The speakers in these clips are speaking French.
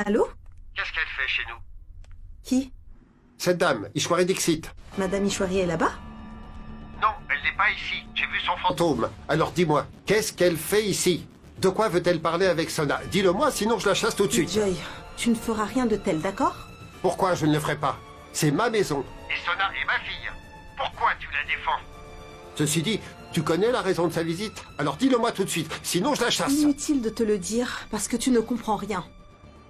Allô? Qu'est-ce qu'elle fait chez nous? Qui? Cette dame, Ishwari Dixit. Madame Ishwari est là-bas? Non, elle n'est pas ici. J'ai vu son fantôme. Alors dis-moi, qu'est-ce qu'elle fait ici? De quoi veut-elle parler avec Sona? Dis-le-moi, sinon je la chasse tout de suite. Joy, tu ne feras rien de tel, d'accord? Pourquoi je ne le ferai pas? C'est ma maison. Et Sona est ma fille. Pourquoi tu la défends? Ceci dit, tu connais la raison de sa visite? Alors dis-le-moi tout de suite, sinon je la chasse. Inutile de te le dire, parce que tu ne comprends rien.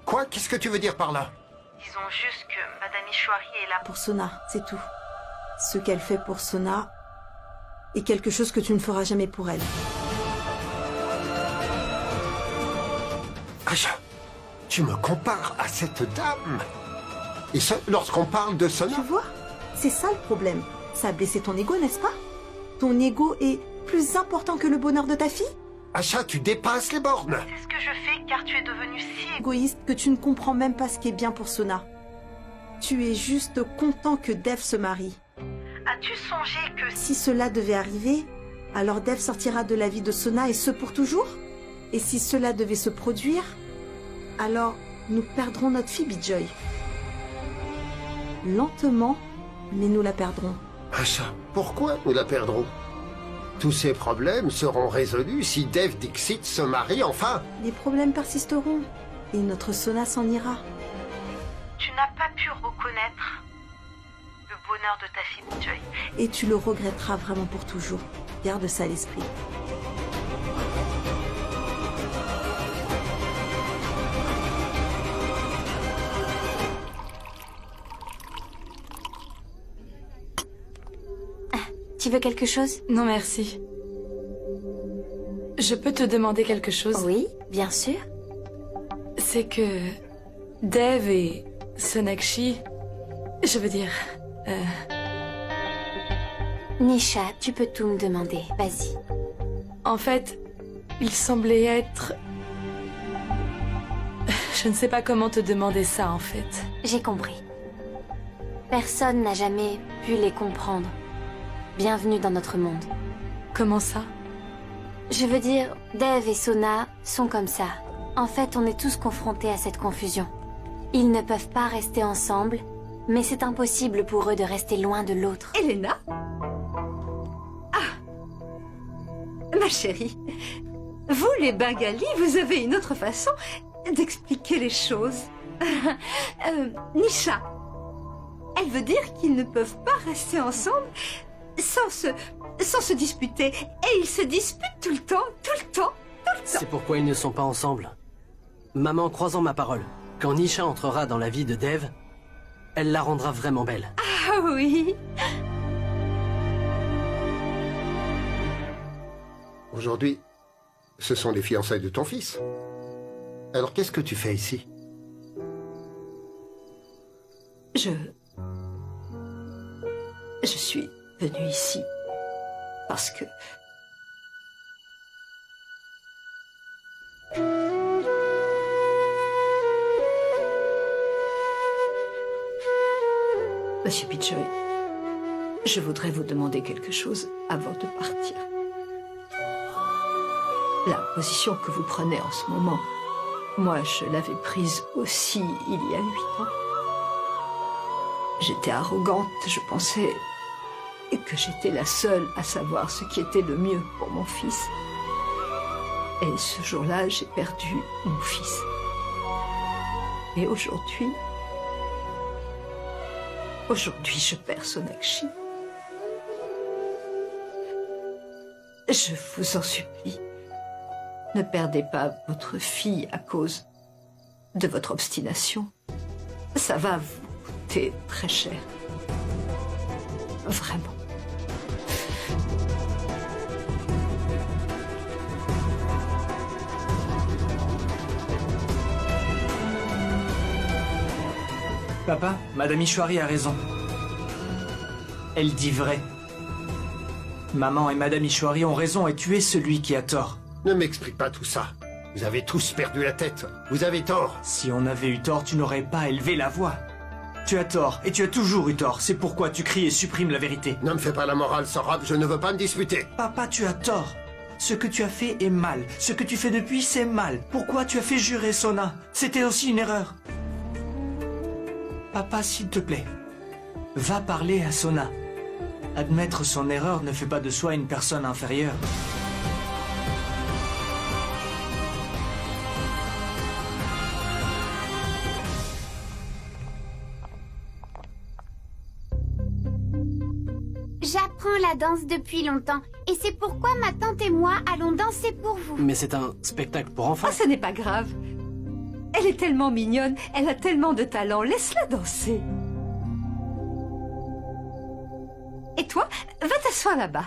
Quoi? Qu'est-ce que tu veux dire par là? Disons juste que Madame Ishwari est là pour Sona, c'est tout. Ce qu'elle fait pour Sona est quelque chose que tu ne feras jamais pour elle. Acha, tu me compares à cette dame? Et ce, lorsqu'on parle de Sona? Tu vois? C'est ça le problème. Ça a blessé ton ego, n'est-ce pas? Ton ego est plus important que le bonheur de ta fille? Acha, tu dépasses les bornes. C'est ce que je fais car tu es devenu si égoïste que tu ne comprends même pas ce qui est bien pour Sona. Tu es juste content que Dev se marie. As-tu songé que si cela devait arriver, alors Dev sortira de la vie de Sona et ce pour toujours? Et si cela devait se produire, alors nous perdrons notre fille Bijoy. Lentement, mais nous la perdrons. Acha, pourquoi nous la perdrons? Tous ces problèmes seront résolus si Dev Dixit se marie enfin. Les problèmes persisteront et notre Sona s'en ira. Tu n'as pas pu reconnaître le bonheur de ta fille Bijoy. Et tu le regretteras vraiment pour toujours. Garde ça à l'esprit. Tu veux quelque chose? Non, merci. Je peux te demander quelque chose? Oui, bien sûr. C'est que Dev et Sonakshi, je veux dire... Nisha, tu peux tout me demander, vas-y. En fait, il semblait être... Je ne sais pas comment te demander ça, en fait. J'ai compris. Personne n'a jamais pu les comprendre. Bienvenue dans notre monde. Comment ça? Je veux dire, Dev et Sona sont comme ça. En fait, on est tous confrontés à cette confusion. Ils ne peuvent pas rester ensemble, mais c'est impossible pour eux de rester loin de l'autre. Elena? Ah, ma chérie, vous les Bengalis, vous avez une autre façon d'expliquer les choses. Nisha, elle veut dire qu'ils ne peuvent pas rester ensemble sans se disputer. Et ils se disputent tout le temps, tout le temps, tout le temps. C'est pourquoi ils ne sont pas ensemble. Maman, croisant ma parole, quand Nisha entrera dans la vie de Dev, elle la rendra vraiment belle. Ah oui. Aujourd'hui, ce sont les fiançailles de ton fils. Alors qu'est-ce que tu fais ici? Je suis venue ici parce que... Monsieur Bijoy, je voudrais vous demander quelque chose avant de partir. La position que vous prenez en ce moment, moi je l'avais prise aussi il y a 8 ans. J'étais arrogante, je pensais que j'étais la seule à savoir ce qui était le mieux pour mon fils. Et ce jour-là, j'ai perdu mon fils. Et aujourd'hui, je perds Sonakshi. Je vous en supplie, ne perdez pas votre fille à cause de votre obstination. Ça va vous coûter très cher. Vraiment. Papa, Madame Ishwari a raison. Elle dit vrai. Maman et Madame Ishwari ont raison et tu es celui qui a tort. Ne m'explique pas tout ça. Vous avez tous perdu la tête. Vous avez tort. Si on avait eu tort, tu n'aurais pas élevé la voix. Tu as tort, et tu as toujours eu tort. C'est pourquoi tu cries et supprimes la vérité. Ne me fais pas la morale, Sorab, je ne veux pas me disputer. Papa, tu as tort. Ce que tu as fait est mal. Ce que tu fais depuis, c'est mal. Pourquoi tu as fait jurer Sona? C'était aussi une erreur. Papa, s'il te plaît, va parler à Sona. Admettre son erreur ne fait pas de soi une personne inférieure. J'apprends la danse depuis longtemps, et c'est pourquoi ma tante et moi allons danser pour vous. Mais c'est un spectacle pour enfants. Ah, ce n'est pas grave. Elle est tellement mignonne, elle a tellement de talent, laisse-la danser. Et toi, va t'asseoir là-bas.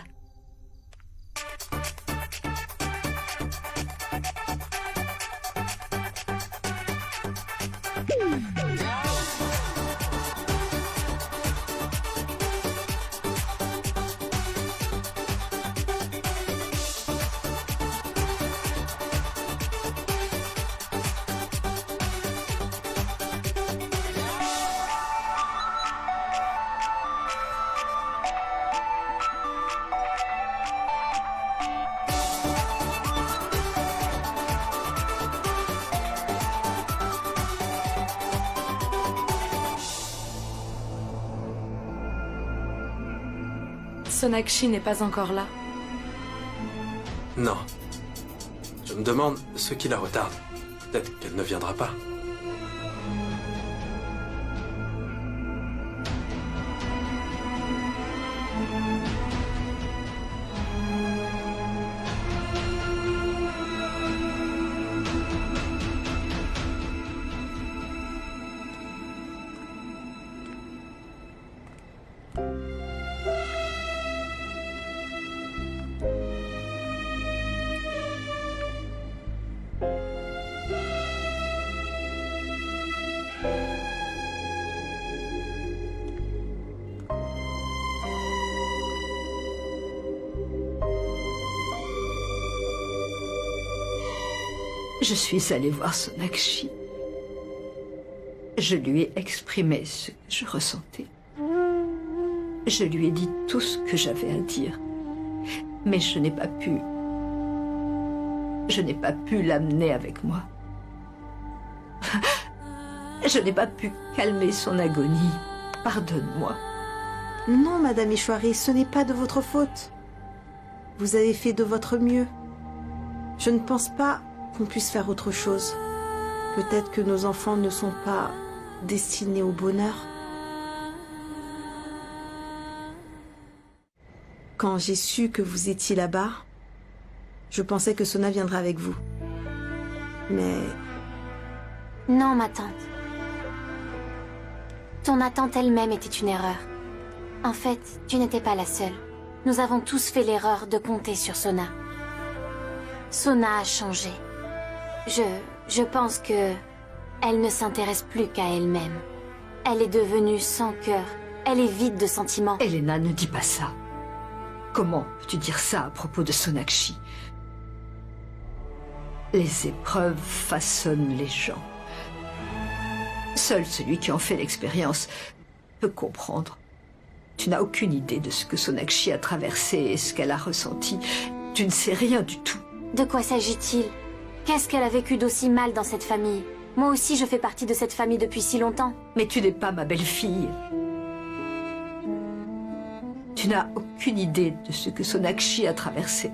Sonakshi n'est pas encore là. Non. Je me demande ce qui la retarde. Peut-être qu'elle ne viendra pas. Je suis allée voir Sonakshi. Je lui ai exprimé ce que je ressentais. Je lui ai dit tout ce que j'avais à dire. Mais je n'ai pas pu... Je n'ai pas pu l'amener avec moi. Je n'ai pas pu calmer son agonie. Pardonne-moi. Non, Madame Ishwari, ce n'est pas de votre faute. Vous avez fait de votre mieux. Je ne pense pas qu'on puisse faire autre chose. Peut-être que nos enfants ne sont pas destinés au bonheur. Quand j'ai su que vous étiez là-bas, je pensais que Sona viendrait avec vous. Mais... Non, ma tante. Ton attente elle-même était une erreur. En fait, tu n'étais pas la seule. Nous avons tous fait l'erreur de compter sur Sona. Sona a changé. Je pense que elle ne s'intéresse plus qu'à elle-même. Elle est devenue sans cœur. Elle est vide de sentiments. Elena, ne dis pas ça. Comment peux-tu dire ça à propos de Sonakshi? Les épreuves façonnent les gens. Seul celui qui en fait l'expérience peut comprendre. Tu n'as aucune idée de ce que Sonakshi a traversé et ce qu'elle a ressenti. Tu ne sais rien du tout. De quoi s'agit-il? Qu'est-ce qu'elle a vécu d'aussi mal dans cette famille? Moi aussi, je fais partie de cette famille depuis si longtemps. Mais tu n'es pas ma belle-fille. Tu n'as aucune idée de ce que Sonakshi a traversé.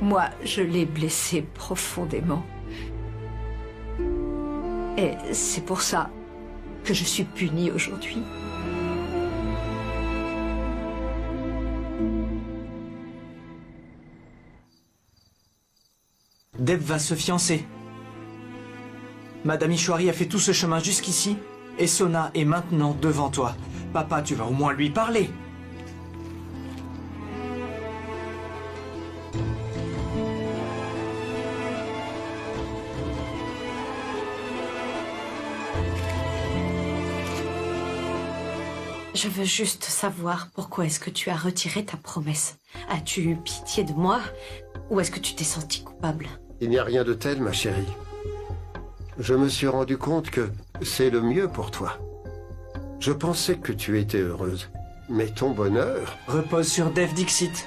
Moi, je l'ai blessée profondément. Et c'est pour ça que je suis punie aujourd'hui. Dev va se fiancer. Madame Ishwari a fait tout ce chemin jusqu'ici, et Sona est maintenant devant toi. Papa, tu vas au moins lui parler. Je veux juste savoir pourquoi est-ce que tu as retiré ta promesse. As-tu eu pitié de moi ou est-ce que tu t'es sentie coupable? Il n'y a rien de tel, ma chérie. Je me suis rendu compte que c'est le mieux pour toi. Je pensais que tu étais heureuse, mais ton bonheur... Repose sur Dev Dixit.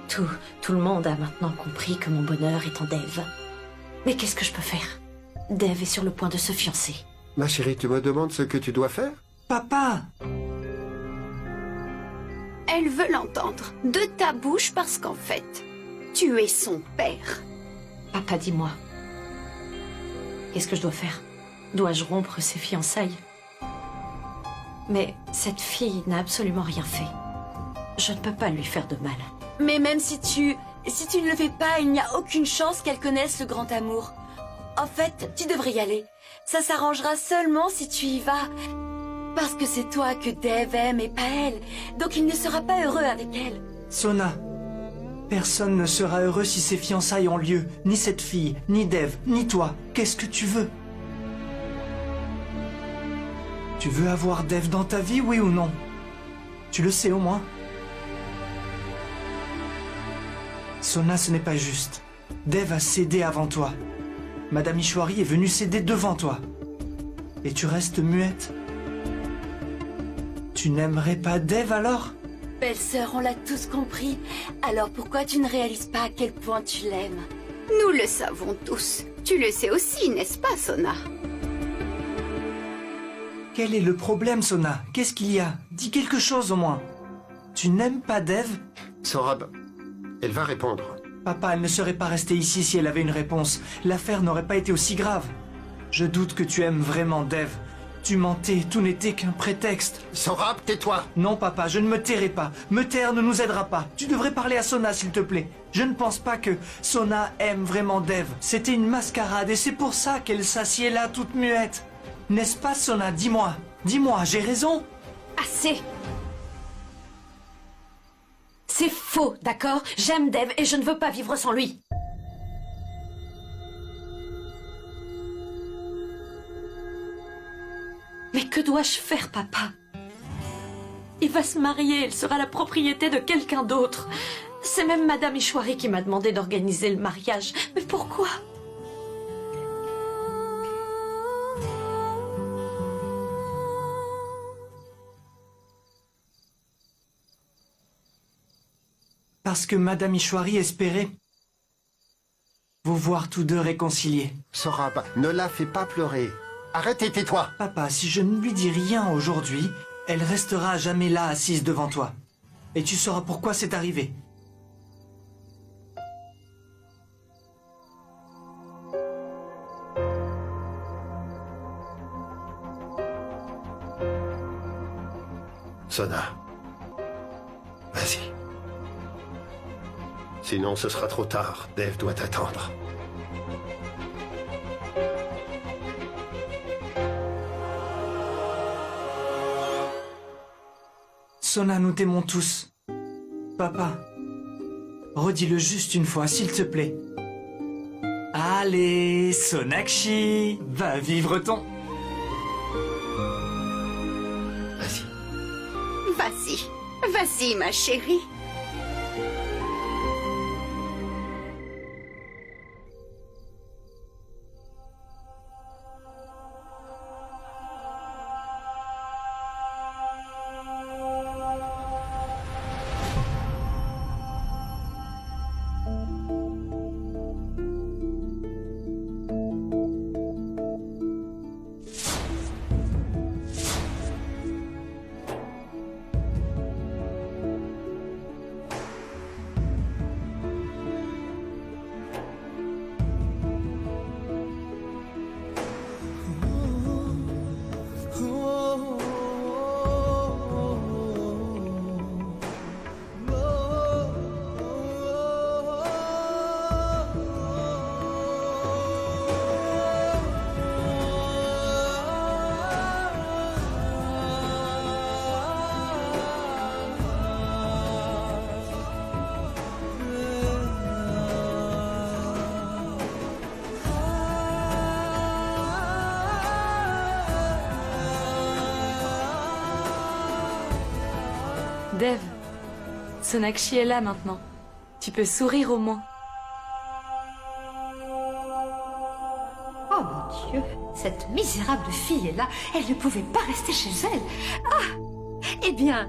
Tout le monde a maintenant compris que mon bonheur est en Dev. Mais qu'est-ce que je peux faire? Dev est sur le point de se fiancer. Ma chérie, tu me demandes ce que tu dois faire? Papa! Elle veut l'entendre de ta bouche parce qu'en fait, tu es son père. Papa, dis-moi. Qu'est-ce que je dois faire? Dois-je rompre ces fiançailles? Mais cette fille n'a absolument rien fait. Je ne peux pas lui faire de mal. Mais même si tu ne le fais pas, il n'y a aucune chance qu'elle connaisse le grand amour. En fait, tu devrais y aller. Ça s'arrangera seulement si tu y vas. Parce que c'est toi que Dev aime et pas elle. Donc il ne sera pas heureux avec elle. Sona, personne ne sera heureux si ces fiançailles ont lieu. Ni cette fille, ni Dev, ni toi. Qu'est-ce que tu veux? Tu veux avoir Dev dans ta vie, oui ou non? Tu le sais au moins? Sona, ce n'est pas juste. Dev a cédé avant toi. Madame Ishwari est venue céder devant toi. Et tu restes muette. Tu n'aimerais pas Dev alors? Belle-sœur, on l'a tous compris. Alors pourquoi tu ne réalises pas à quel point tu l'aimes? Nous le savons tous. Tu le sais aussi, n'est-ce pas, Sona? Quel est le problème, Sona? Qu'est-ce qu'il y a? Dis quelque chose au moins. Tu n'aimes pas Dev? Sorab, elle va répondre. Papa, elle ne serait pas restée ici si elle avait une réponse. L'affaire n'aurait pas été aussi grave. Je doute que tu aimes vraiment Dev. Tu mentais, tout n'était qu'un prétexte. Sorab, tais-toi! Non, papa, je ne me tairai pas. Me taire ne nous aidera pas. Tu devrais parler à Sona, s'il te plaît. Je ne pense pas que Sona aime vraiment Dev. C'était une mascarade et c'est pour ça qu'elle s'assied là toute muette. N'est-ce pas, Sona? Dis-moi. Dis-moi, j'ai raison? Assez! C'est faux, d'accord? J'aime Dev et je ne veux pas vivre sans lui. Mais que dois-je faire, papa? Il va se marier, il sera la propriété de quelqu'un d'autre. C'est même Madame Ishwari qui m'a demandé d'organiser le mariage. Mais pourquoi? Parce que Madame Ishwari espérait vous voir tous deux réconciliés. Sorab, ne la fais pas pleurer. Arrête et tais-toi. Papa, si je ne lui dis rien aujourd'hui, elle restera à jamais là, assise devant toi. Et tu sauras pourquoi c'est arrivé. Sona, vas-y. Sinon, ce sera trop tard. Dev doit attendre. Sona, nous t'aimons tous. Papa, redis-le juste une fois, s'il te plaît. Allez, Sonakshi, va vivre ton... Vas-y. Vas-y. Vas-y, ma chérie. Dev, Sonakshi est là maintenant. Tu peux sourire au moins. Oh mon Dieu, cette misérable fille est là. Elle ne pouvait pas rester chez elle. Ah, eh bien,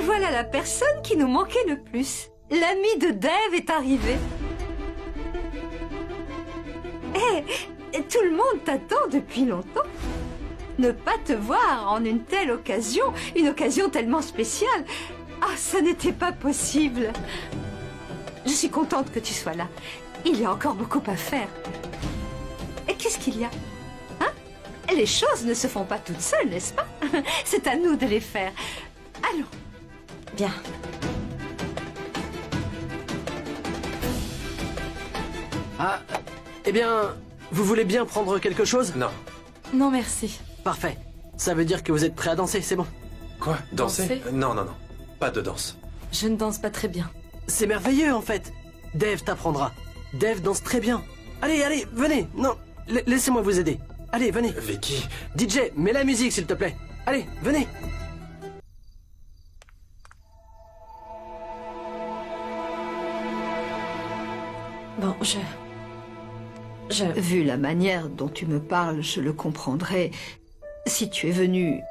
voilà la personne qui nous manquait le plus. L'ami de Dave est arrivé. Hé, tout le monde t'attend depuis longtemps. Ne pas te voir en une telle occasion, une occasion tellement spéciale. Ah, ça n'était pas possible. Je suis contente que tu sois là. Il y a encore beaucoup à faire. Et qu'est-ce qu'il y a? Hein? Les choses ne se font pas toutes seules, n'est-ce pas? C'est à nous de les faire. Allons. Bien. Ah, eh bien, vous voulez bien prendre quelque chose? Non. Non, merci. Parfait. Ça veut dire que vous êtes prêt à danser, c'est bon. Quoi? Danser? Danser? Non, non, non. Pas de danse. Je ne danse pas très bien. C'est merveilleux, en fait. Dave t'apprendra. Dave danse très bien. Allez, allez, venez. Non, laissez-moi vous aider. Allez, venez. Vicky. DJ, mets la musique, s'il te plaît. Allez, venez. Bon, Vu la manière dont tu me parles, je le comprendrai. Si tu es venu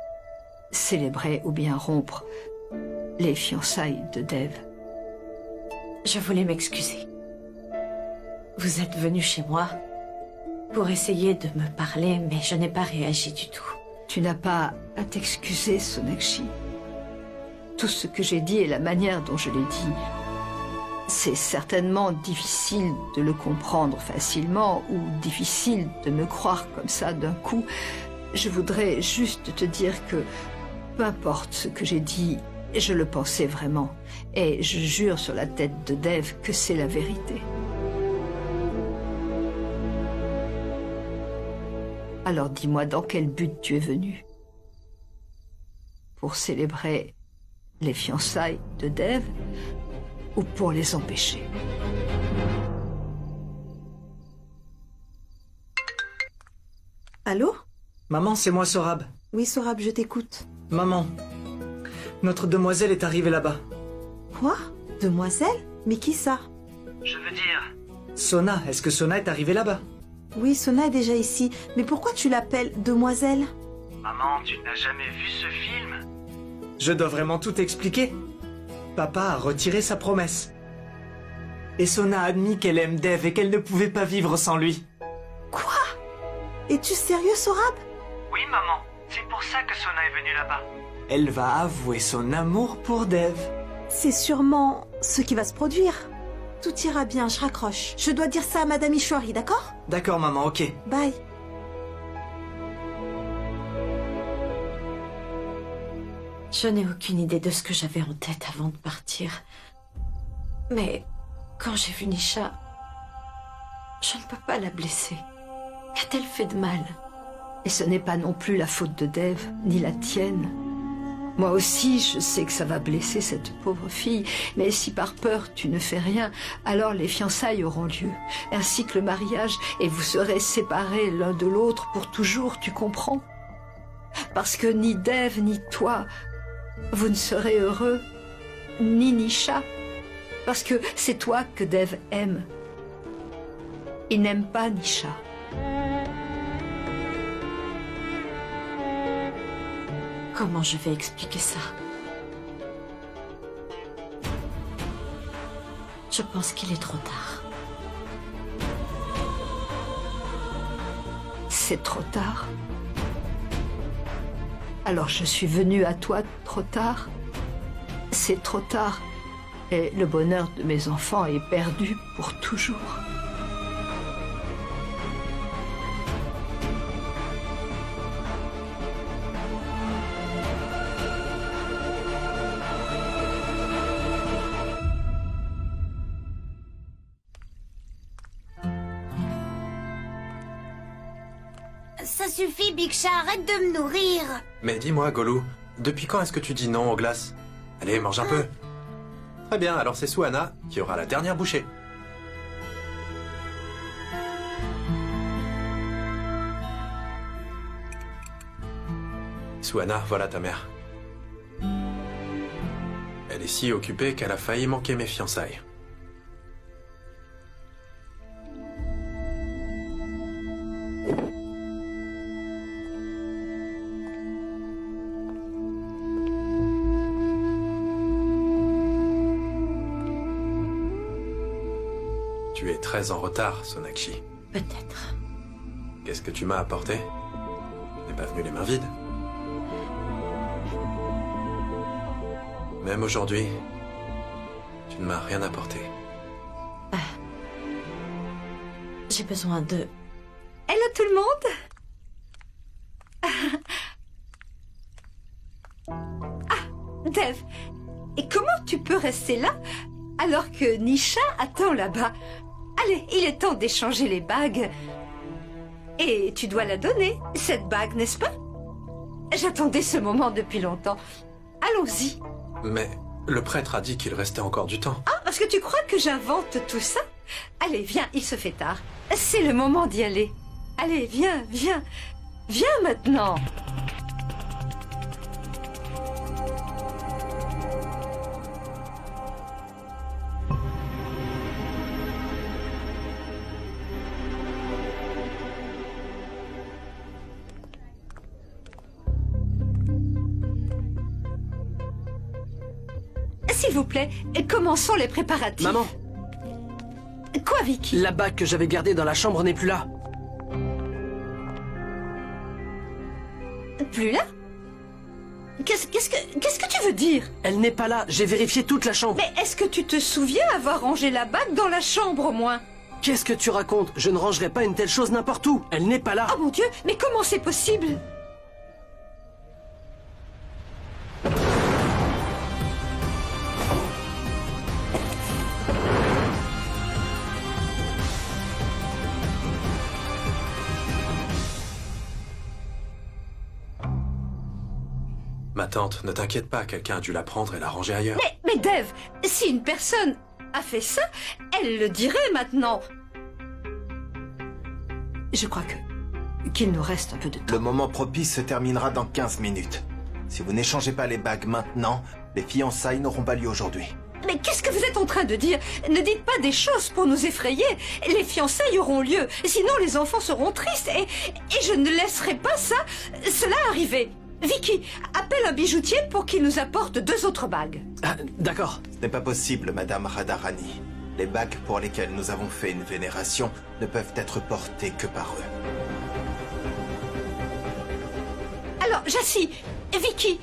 célébrer ou bien rompre les fiançailles de Dave. Je voulais m'excuser. Vous êtes venu chez moi pour essayer de me parler, mais je n'ai pas réagi du tout. Tu n'as pas à t'excuser, Sonakshi. Tout ce que j'ai dit et la manière dont je l'ai dit, c'est certainement difficile de le comprendre facilement ou difficile de me croire comme ça d'un coup. Je voudrais juste te dire que, peu importe ce que j'ai dit, je le pensais vraiment. Et je jure sur la tête de Dave que c'est la vérité. Alors dis-moi dans quel but tu es venu? Pour célébrer les fiançailles de Dave ou pour les empêcher? Allô? Maman, c'est moi, Sorab. Oui, Sorab, je t'écoute. Maman, notre demoiselle est arrivée là-bas. Quoi? Demoiselle? Mais qui ça? Je veux dire... Sona, est-ce que Sona est arrivée là-bas? Oui, Sona est déjà ici. Mais pourquoi tu l'appelles demoiselle? Maman, tu n'as jamais vu ce film? Je dois vraiment tout expliquer. Papa a retiré sa promesse. Et Sona a admis qu'elle aime Dave et qu'elle ne pouvait pas vivre sans lui. Quoi? Es-tu sérieux, Sorab? Oui, maman. C'est pour ça que Sona est venue là-bas. Elle va avouer son amour pour Dave. C'est sûrement ce qui va se produire. Tout ira bien, je raccroche. Je dois dire ça à Madame Ishwari, d'accord? D'accord, maman, ok. Bye. Je n'ai aucune idée de ce que j'avais en tête avant de partir. Mais quand j'ai vu Nisha, je ne peux pas la blesser. Qu'a-t-elle fait de mal? Et ce n'est pas non plus la faute de Dave, ni la tienne. Moi aussi, je sais que ça va blesser cette pauvre fille, mais si par peur tu ne fais rien, alors les fiançailles auront lieu, ainsi que le mariage, et vous serez séparés l'un de l'autre pour toujours, tu comprends? Parce que ni Dave ni toi, vous ne serez heureux, ni Nisha, parce que c'est toi que Dave aime. Il n'aime pas Nisha. Comment je vais expliquer ça? Je pense qu'il est trop tard. C'est trop tard. Alors je suis venue à toi trop tard. C'est trop tard. Et le bonheur de mes enfants est perdu pour toujours. Ça suffit, Biksha, arrête de me nourrir. Mais dis-moi, Golou, depuis quand est-ce que tu dis non aux glaces? Allez, mange un peu. Très bien, alors c'est Suana qui aura la dernière bouchée. Suana, voilà ta mère. Elle est si occupée qu'elle a failli manquer mes fiançailles. Tu es très en retard, Sonakshi. Peut-être. Qu'est-ce que tu m'as apporté? Tu n'es pas venu les mains vides. Même aujourd'hui, tu ne m'as rien apporté. J'ai besoin de... Hello tout le monde. Dev, et comment tu peux rester là alors que Nisha attend là-bas? Allez, il est temps d'échanger les bagues. Et tu dois la donner, cette bague, n'est-ce pas? J'attendais ce moment depuis longtemps. Allons-y. Mais le prêtre a dit qu'il restait encore du temps. Ah, parce que tu crois que j'invente tout ça? Allez, viens, il se fait tard. C'est le moment d'y aller. Allez, viens, viens. Viens maintenant. S'il vous plaît, commençons les préparatifs. Maman! Quoi, Vicky? La bague que j'avais gardée dans la chambre n'est plus là. Plus là? Qu'est-ce que tu veux dire? Elle n'est pas là, j'ai vérifié toute la chambre. Mais est-ce que tu te souviens avoir rangé la bague dans la chambre au moins? Qu'est-ce que tu racontes? Je ne rangerai pas une telle chose n'importe où. Elle n'est pas là. Oh mon Dieu, mais comment c'est possible? Ma tante, ne t'inquiète pas, quelqu'un a dû la prendre et la ranger ailleurs. Mais Dev, si une personne a fait ça, elle le dirait maintenant. Je crois qu'il nous reste un peu de temps. Le moment propice se terminera dans 15 minutes. Si vous n'échangez pas les bagues maintenant, les fiançailles n'auront pas lieu aujourd'hui. Mais qu'est-ce que vous êtes en train de dire? Ne dites pas des choses pour nous effrayer. Les fiançailles auront lieu. Sinon, les enfants seront tristes et je ne laisserai pas cela arriver. Vicky, appelle un bijoutier pour qu'il nous apporte 2 autres bagues. Ah, d'accord. Ce n'est pas possible, Madame Radharani. Les bagues pour lesquelles nous avons fait une vénération ne peuvent être portées que par eux. Alors, Jassi, Vicky,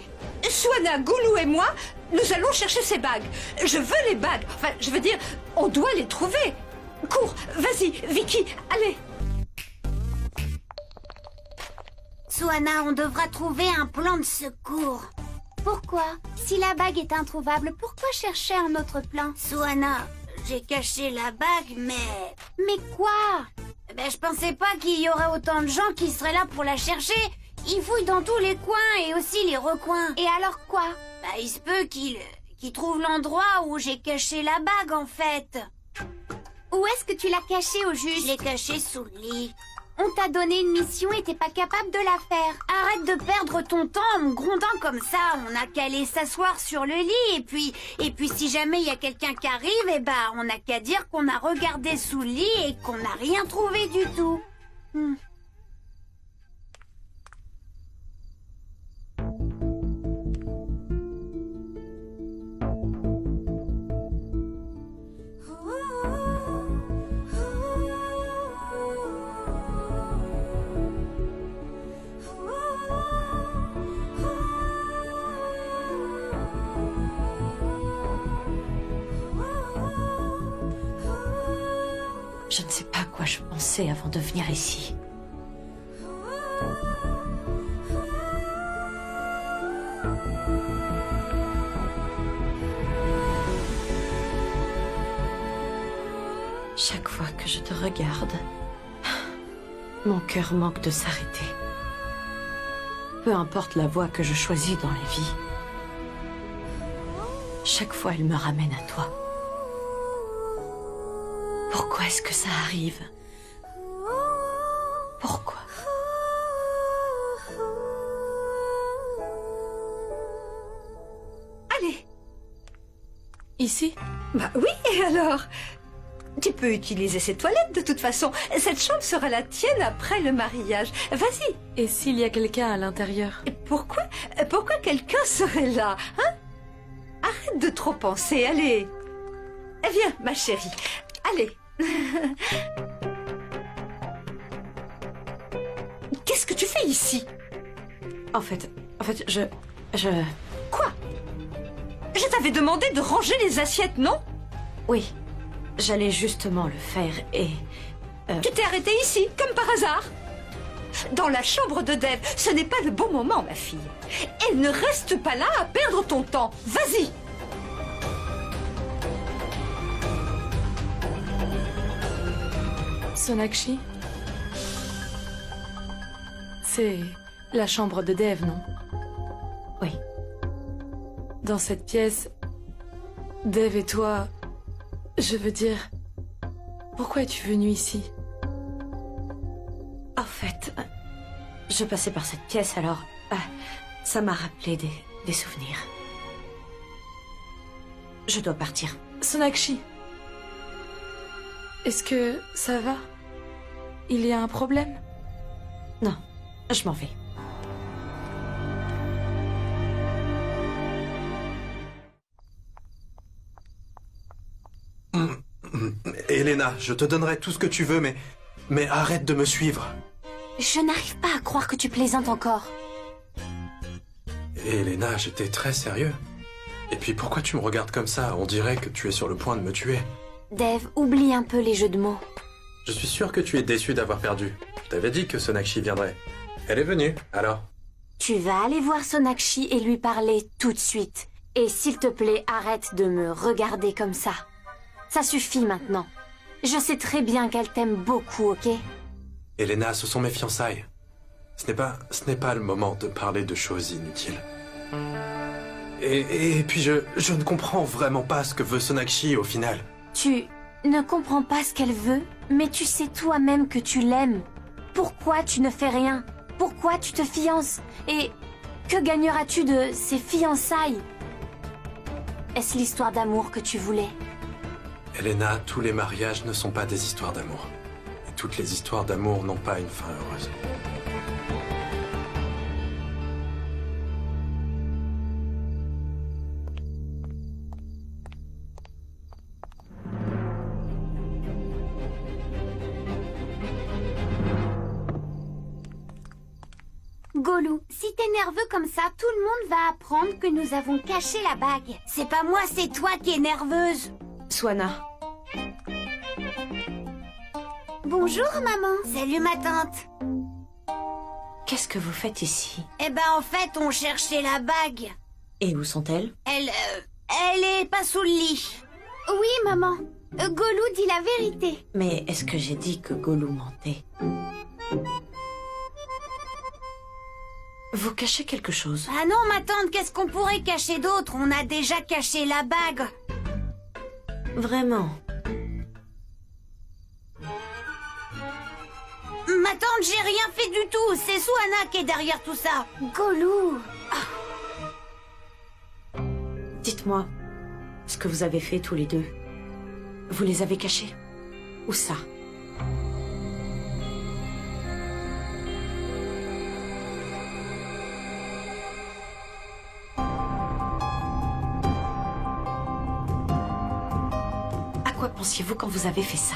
Suana, Goulou et moi, nous allons chercher ces bagues. Je veux les bagues. Enfin, je veux dire, on doit les trouver. Cours, vas-y, Vicky, allez. Suana, on devra trouver un plan de secours. Pourquoi? Si la bague est introuvable, pourquoi chercher un autre plan? Suana, j'ai caché la bague, mais... Mais quoi? Je pensais pas qu'il y aurait autant de gens qui seraient là pour la chercher. Ils fouillent dans tous les coins et aussi les recoins. Et alors quoi? Il se peut qu'ils trouvent l'endroit où j'ai caché la bague, en fait. Où est-ce que tu l'as cachée, au juste? Je l'ai cachée sous le lit. On t'a donné une mission et t'es pas capable de la faire. Arrête de perdre ton temps en me grondant comme ça. On n'a qu'à aller s'asseoir sur le lit et puis si jamais il y a quelqu'un qui arrive, on n'a qu'à dire qu'on a regardé sous le lit et qu'on n'a rien trouvé du tout. Je ne sais pas quoi je pensais avant de venir ici. Chaque fois que je te regarde, mon cœur manque de s'arrêter. Peu importe la voie que je choisis dans la vie, chaque fois elle me ramène à toi. Pourquoi est-ce que ça arrive? Pourquoi? Allez. Ici? Bah oui, et alors? Tu peux utiliser ces toilettes de toute façon. Cette chambre sera la tienne après le mariage. Vas-y. Et s'il y a quelqu'un à l'intérieur? Pourquoi quelqu'un serait là, hein? Arrête de trop penser, allez. Viens, ma chérie. Allez, Qu'est-ce que tu fais ici? En fait, je... Quoi? Je t'avais demandé de ranger les assiettes, non? Oui, j'allais justement le faire et... Tu t'es arrêtée ici, comme par hasard? Dans la chambre de Dev, ce n'est pas le bon moment, ma fille. Et ne reste pas là à perdre ton temps. Vas-y! Sonakshi? C'est la chambre de Dev, non? Oui. Dans cette pièce, Dev et toi... Je veux dire... Pourquoi es-tu venu ici? En fait, je passais par cette pièce, alors... ça m'a rappelé des souvenirs. Je dois partir. Sonakshi, est-ce que ça va? Il y a un problème? Non, je m'en vais. Elena, je te donnerai tout ce que tu veux, mais arrête de me suivre. Je n'arrive pas à croire que tu plaisantes encore. Elena, j'étais très sérieux. Et puis pourquoi tu me regardes comme ça? On dirait que tu es sur le point de me tuer. Dev, oublie un peu les jeux de mots. Je suis sûr que tu es déçu d'avoir perdu. Je t'avais dit que Sonakshi viendrait. Elle est venue, alors? Tu vas aller voir Sonakshi et lui parler tout de suite. Et s'il te plaît, arrête de me regarder comme ça. Ça suffit maintenant. Je sais très bien qu'elle t'aime beaucoup, ok? Elena, ce sont mes fiançailles. Ce n'est pas le moment de parler de choses inutiles. Et puis je ne comprends vraiment pas ce que veut Sonakshi au final. Tu ne comprends pas ce qu'elle veut, mais tu sais toi-même que tu l'aimes. Pourquoi tu ne fais rien? Pourquoi tu te fiances? Et que gagneras-tu de ces fiançailles? Est-ce l'histoire d'amour que tu voulais? Elena, tous les mariages ne sont pas des histoires d'amour. Et toutes les histoires d'amour n'ont pas une fin heureuse. Golou, si t'es nerveux comme ça, tout le monde va apprendre que nous avons caché la bague. C'est pas moi, c'est toi qui es nerveuse. Swana. Bonjour, maman. Salut, ma tante. Qu'est-ce que vous faites ici? Eh ben, en fait, on cherchait la bague. Et où sont-elles? Elle est pas sous le lit. Oui, maman. Golou dit la vérité. Mais est-ce que j'ai dit que Golou mentait? Vous cachez quelque chose? Ah non, ma tante, qu'est-ce qu'on pourrait cacher d'autre? On a déjà caché la bague. Vraiment? Ma tante, j'ai rien fait du tout. C'est Swana qui est derrière tout ça. Golou. Dites-moi, ce que vous avez fait tous les deux, vous les avez cachés? Où ça? À quoi pensiez-vous quand vous avez fait ça?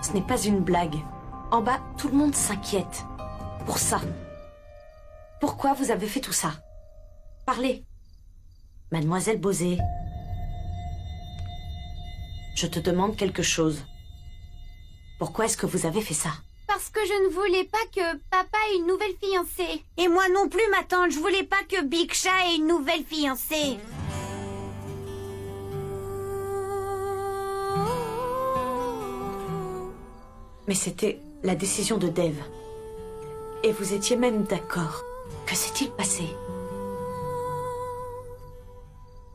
Ce n'est pas une blague. En bas, tout le monde s'inquiète. Pour ça. Pourquoi vous avez fait tout ça? Parlez. Mademoiselle Bosé. Je te demande quelque chose. Pourquoi est-ce que vous avez fait ça? Parce que je ne voulais pas que papa ait une nouvelle fiancée. Et moi non plus, ma tante. Je voulais pas que Big Chat ait une nouvelle fiancée. Mais c'était la décision de Dev. Et vous étiez même d'accord. Que s'est-il passé?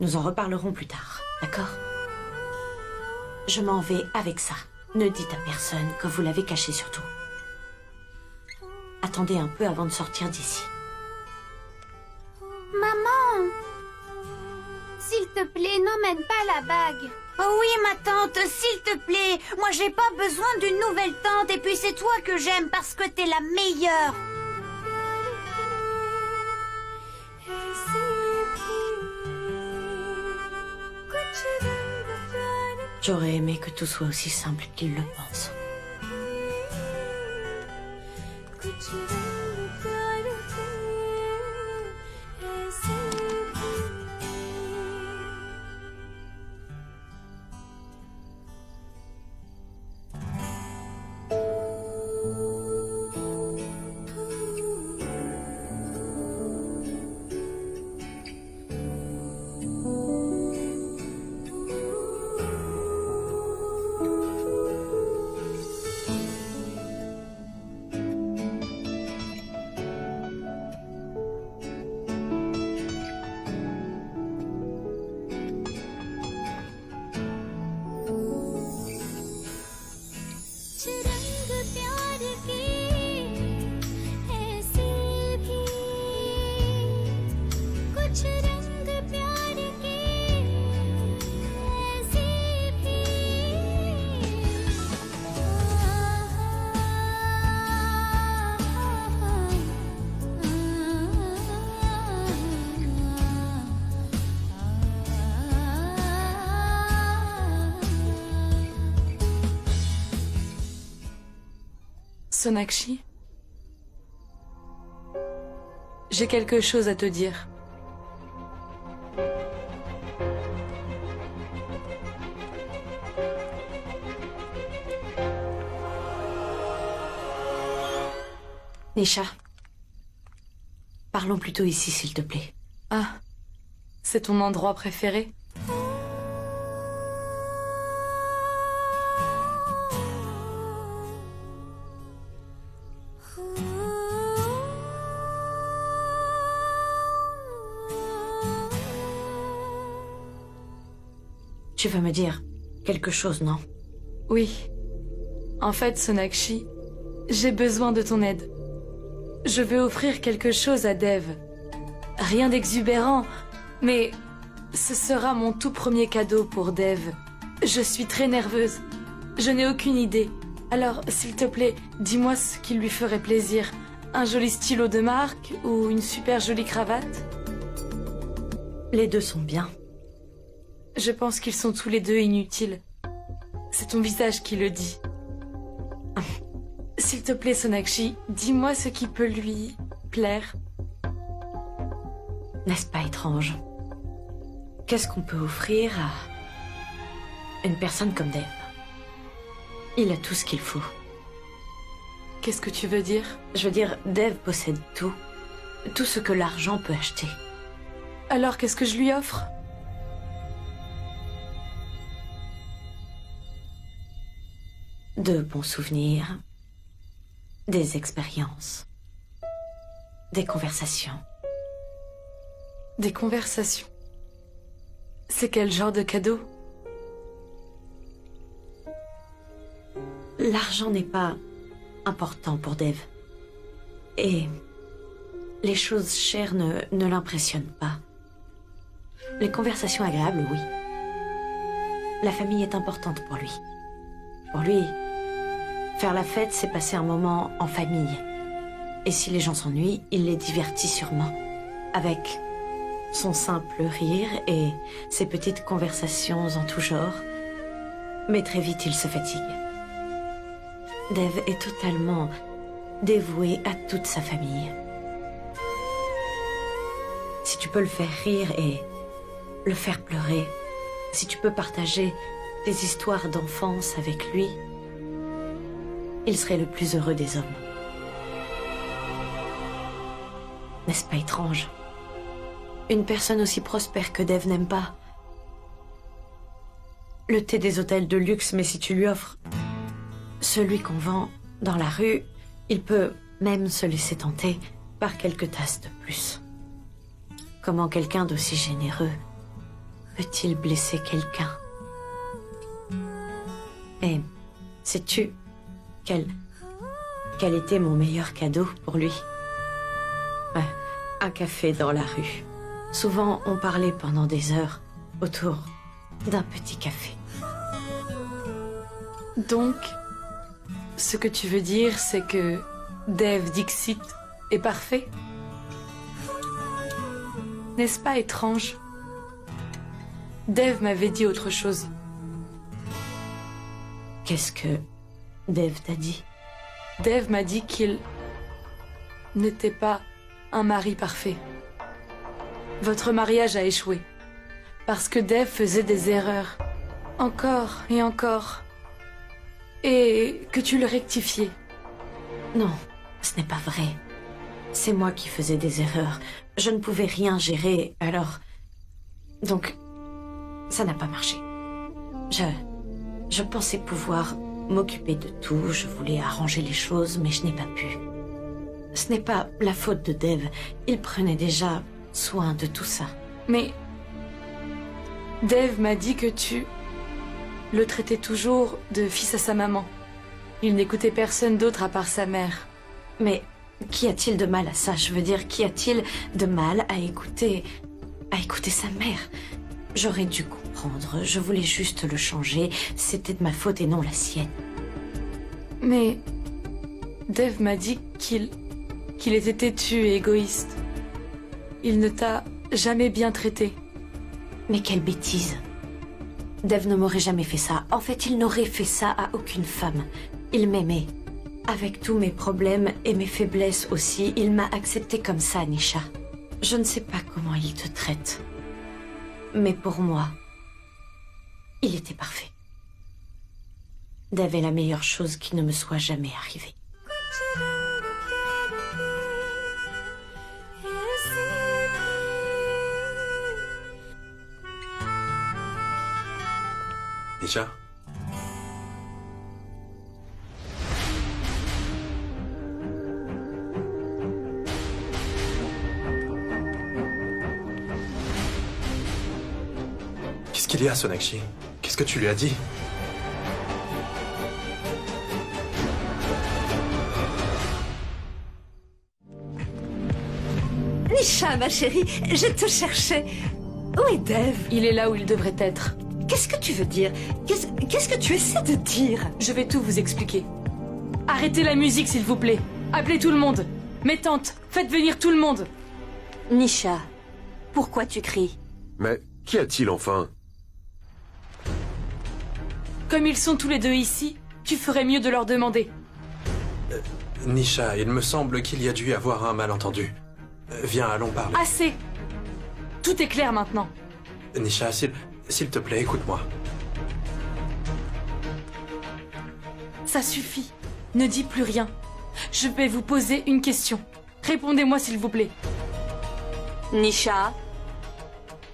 Nous en reparlerons plus tard, d'accord? Je m'en vais avec ça. Ne dites à personne que vous l'avez caché surtout. Attendez un peu avant de sortir d'ici. Maman! S'il te plaît, n'emmène pas la bague. Oh oui, ma tante, s'il te plaît. Moi, j'ai pas besoin d'une nouvelle tante. Et puis, c'est toi que j'aime parce que t'es la meilleure. J'aurais aimé que tout soit aussi simple qu'il le pense. Sonakshi, j'ai quelque chose à te dire. Nisha, parlons plutôt ici, s'il te plaît. Ah, c'est ton endroit préféré? Tu veux me dire quelque chose, non? Oui. En fait, Sonakshi, j'ai besoin de ton aide. Je veux offrir quelque chose à Dev. Rien d'exubérant, mais ce sera mon tout premier cadeau pour Dev. Je suis très nerveuse. Je n'ai aucune idée. Alors, s'il te plaît, dis-moi ce qui lui ferait plaisir. Un joli stylo de marque ou une super jolie cravate? Les deux sont bien. Je pense qu'ils sont tous les deux inutiles. C'est ton visage qui le dit. S'il te plaît, Sonakshi, dis-moi ce qui peut lui plaire. N'est-ce pas étrange? Qu'est-ce qu'on peut offrir à une personne comme Dev? Il a tout ce qu'il faut. Qu'est-ce que tu veux dire? Je veux dire, Dev possède tout. Tout ce que l'argent peut acheter. Alors qu'est-ce que je lui offre? De bons souvenirs, des expériences, des conversations. Des conversations? C'est quel genre de cadeau? L'argent n'est pas important pour Dev. Et les choses chères ne l'impressionnent pas. Les conversations agréables, oui. La famille est importante pour lui. Pour lui, faire la fête, c'est passer un moment en famille. Et si les gens s'ennuient, il les divertit sûrement. Avec son simple rire et ses petites conversations en tout genre. Mais très vite, il se fatigue. Dev est totalement dévoué à toute sa famille. Si tu peux le faire rire et le faire pleurer, si tu peux partager des histoires d'enfance avec lui, il serait le plus heureux des hommes. N'est-ce pas étrange? Une personne aussi prospère que Dev n'aime pas le thé des hôtels de luxe, mais si tu lui offres celui qu'on vend dans la rue, il peut même se laisser tenter par quelques tasses de plus. Comment quelqu'un d'aussi généreux peut-il blesser quelqu'un? Et sais-tu quel était mon meilleur cadeau pour lui? Un café dans la rue. Souvent, on parlait pendant des heures autour d'un petit café. Donc, ce que tu veux dire, c'est que Dev Dixit est parfait? N'est-ce pas étrange? Dev m'avait dit autre chose. Qu'est-ce que Dev t'a dit? Dev m'a dit qu'il n'était pas un mari parfait. Votre mariage a échoué. Parce que Dev faisait des erreurs. Encore et encore. Et que tu le rectifiais. Non, ce n'est pas vrai. C'est moi qui faisais des erreurs. Je ne pouvais rien gérer, alors... Donc, ça n'a pas marché. Je pensais pouvoir m'occuper de tout, je voulais arranger les choses, mais je n'ai pas pu. Ce n'est pas la faute de Dev. Il prenait déjà soin de tout ça. Mais... Dev m'a dit que tu... le traitais toujours de fils à sa maman. Il n'écoutait personne d'autre à part sa mère. Mais qu'y a-t-il de mal à ça? Je veux dire, qu'y a-t-il de mal à écouter sa mère? J'aurais dû comprendre, je voulais juste le changer. C'était de ma faute et non la sienne. Mais... Dev m'a dit qu'il était têtu et égoïste. Il ne t'a jamais bien traité. Mais quelle bêtise! Dev ne m'aurait jamais fait ça. En fait, il n'aurait fait ça à aucune femme. Il m'aimait. Avec tous mes problèmes et mes faiblesses aussi, il m'a accepté comme ça, Nisha. Je ne sais pas comment il te traite. Mais pour moi, il était parfait. Dev est la meilleure chose qui ne me soit jamais arrivée. Nisha? Qu'est-ce qu'il y a, Sonakshi? Qu'est-ce que tu lui as dit? Nisha, ma chérie, je te cherchais. Où est Dev? Il est là où il devrait être. Qu'est-ce que tu veux dire? Qu'est-ce que tu essaies de dire? Je vais tout vous expliquer. Arrêtez la musique, s'il vous plaît. Appelez tout le monde. Mes tantes, faites venir tout le monde. Nisha, pourquoi tu cries? Mais qu'y a-t-il enfin? Comme ils sont tous les deux ici, tu ferais mieux de leur demander. Nisha, il me semble qu'il y a dû y avoir un malentendu. Viens, allons parler. Assez. Tout est clair maintenant. Nisha, s'il te plaît, écoute-moi. Ça suffit. Ne dis plus rien. Je vais vous poser une question. Répondez-moi, s'il vous plaît. Nisha,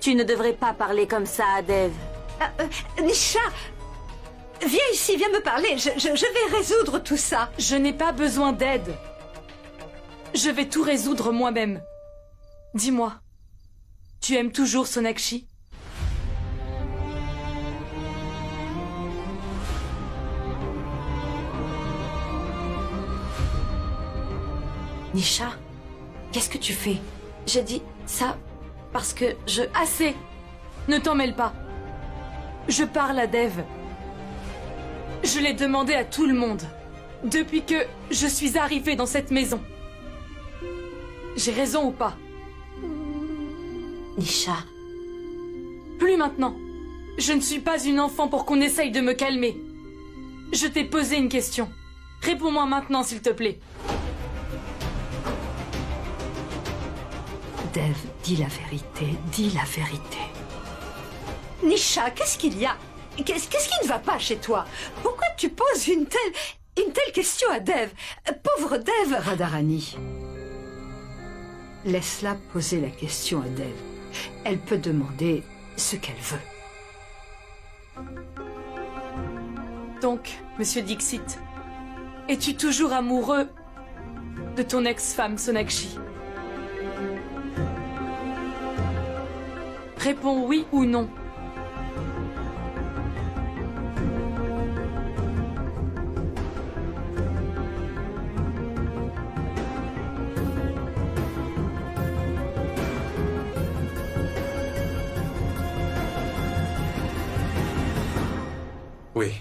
tu ne devrais pas parler comme ça à Dev. Nisha, viens ici, viens me parler. Je vais résoudre tout ça. Je n'ai pas besoin d'aide. Je vais tout résoudre moi-même. Dis-moi, tu aimes toujours Sonakshi? Nisha, qu'est-ce que tu fais? J'ai dit ça parce que je... Assez! Ne t'en mêle pas. Je parle à Dev. Je l'ai demandé à tout le monde. Depuis que je suis arrivée dans cette maison. J'ai raison ou pas? Nisha. Plus maintenant. Je ne suis pas une enfant pour qu'on essaye de me calmer. Je t'ai posé une question. Réponds-moi maintenant, s'il te plaît. Dev, dis la vérité, dis la vérité. Nisha, qu'est-ce qu'il y a? Qu'est-ce qui ne va pas chez toi? Pourquoi tu poses une telle question à Dev? Pauvre Dev! Radharani, laisse-la poser la question à Dev. Elle peut demander ce qu'elle veut. Donc, monsieur Dixit, es-tu toujours amoureux de ton ex-femme Sonakshi? Réponds oui ou non. Oui.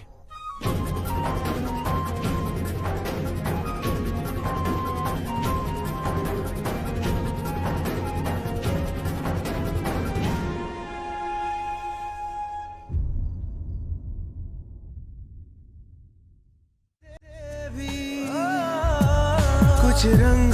कुछ रंग